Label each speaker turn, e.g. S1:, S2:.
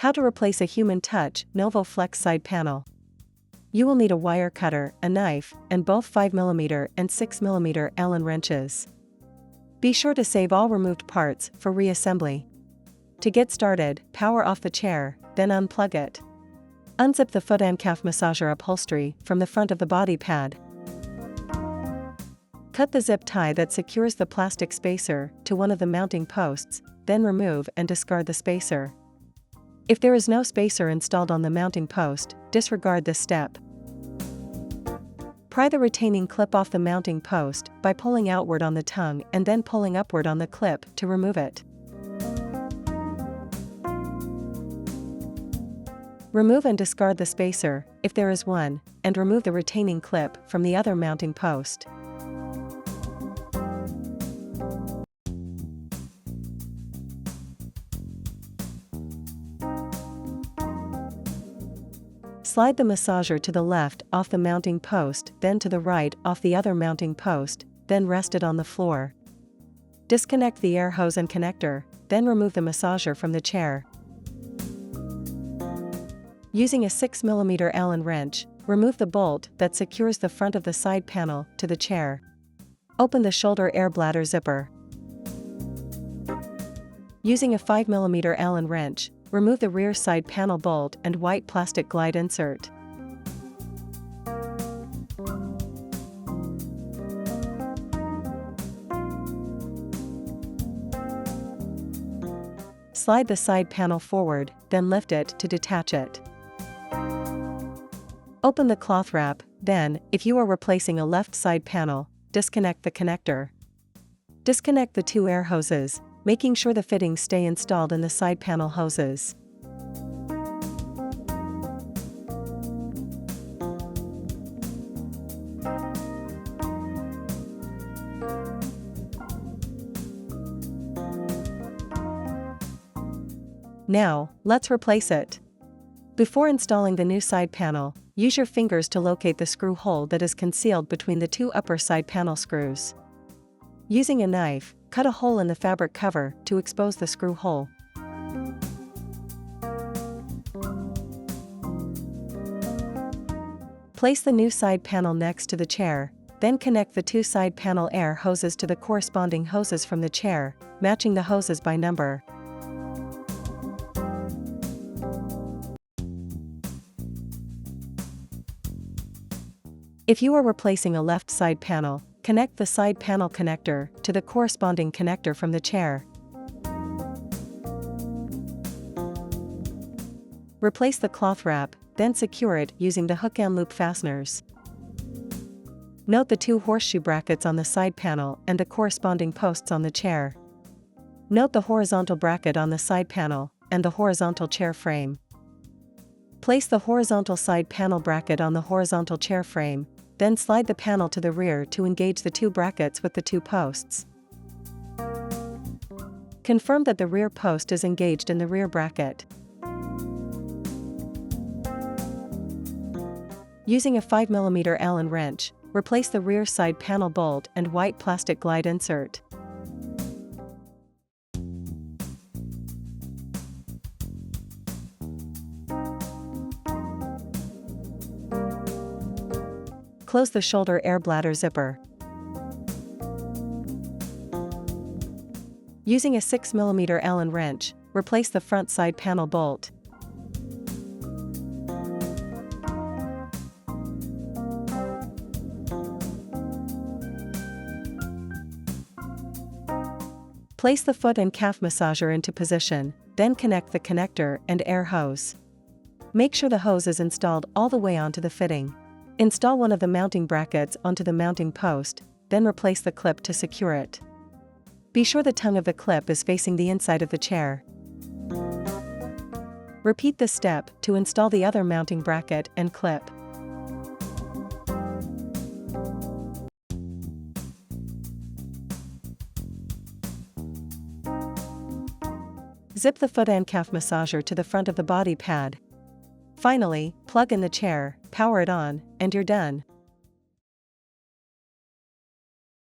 S1: How to replace a Human Touch Novo Flex side panel. You will need a wire cutter, a knife, and both 5mm and 6mm Allen wrenches. Be sure to save all removed parts for reassembly. To get started, power off the chair, then unplug it. Unzip the foot and calf massager upholstery from the front of the body pad. Cut the zip tie that secures the plastic spacer to one of the mounting posts, then remove and discard the spacer. If there is no spacer installed on the mounting post, disregard this step. Pry the retaining clip off the mounting post by pulling outward on the tongue and then pulling upward on the clip to remove it. Remove and discard the spacer, if there is one, and remove the retaining clip from the other mounting post. Slide the massager to the left off the mounting post, then to the right off the other mounting post, then rest it on the floor. Disconnect the air hose and connector, then remove the massager from the chair. Using a 6mm Allen wrench, remove the bolt that secures the front of the side panel to the chair. Open the shoulder air bladder zipper. Using a 5mm Allen wrench, remove the rear side panel bolt and white plastic glide insert. Slide the side panel forward, then lift it to detach it. Open the cloth wrap, then, if you are replacing a left side panel, disconnect the connector. Disconnect the two air hoses, making sure the fittings stay installed in the side panel hoses. Now, let's replace it. Before installing the new side panel, use your fingers to locate the screw hole that is concealed between the two upper side panel screws. Using a knife, cut a hole in the fabric cover to expose the screw hole. Place the new side panel next to the chair, then connect the two side panel air hoses to the corresponding hoses from the chair, matching the hoses by number. If you are replacing a left side panel, connect the side panel connector to the corresponding connector from the chair. Replace the cloth wrap, then secure it using the hook and loop fasteners. Note the two horseshoe brackets on the side panel and the corresponding posts on the chair. Note the horizontal bracket on the side panel and the horizontal chair frame. Place the horizontal side panel bracket on the horizontal chair frame, then slide the panel to the rear to engage the two brackets with the two posts. Confirm that the rear post is engaged in the rear bracket. Using a 5mm Allen wrench, replace the rear side panel bolt and white plastic glide insert. Close the shoulder air bladder zipper. Using a 6mm Allen wrench, replace the front side panel bolt. Place the foot and calf massager into position, then connect the connector and air hose. Make sure the hose is installed all the way onto the fitting. Install one of the mounting brackets onto the mounting post, then replace the clip to secure it. Be sure the tongue of the clip is facing the inside of the chair. Repeat this step to install the other mounting bracket and clip. Zip the foot and calf massager to the front of the body pad. Finally, plug in the chair, power it on, and you're done.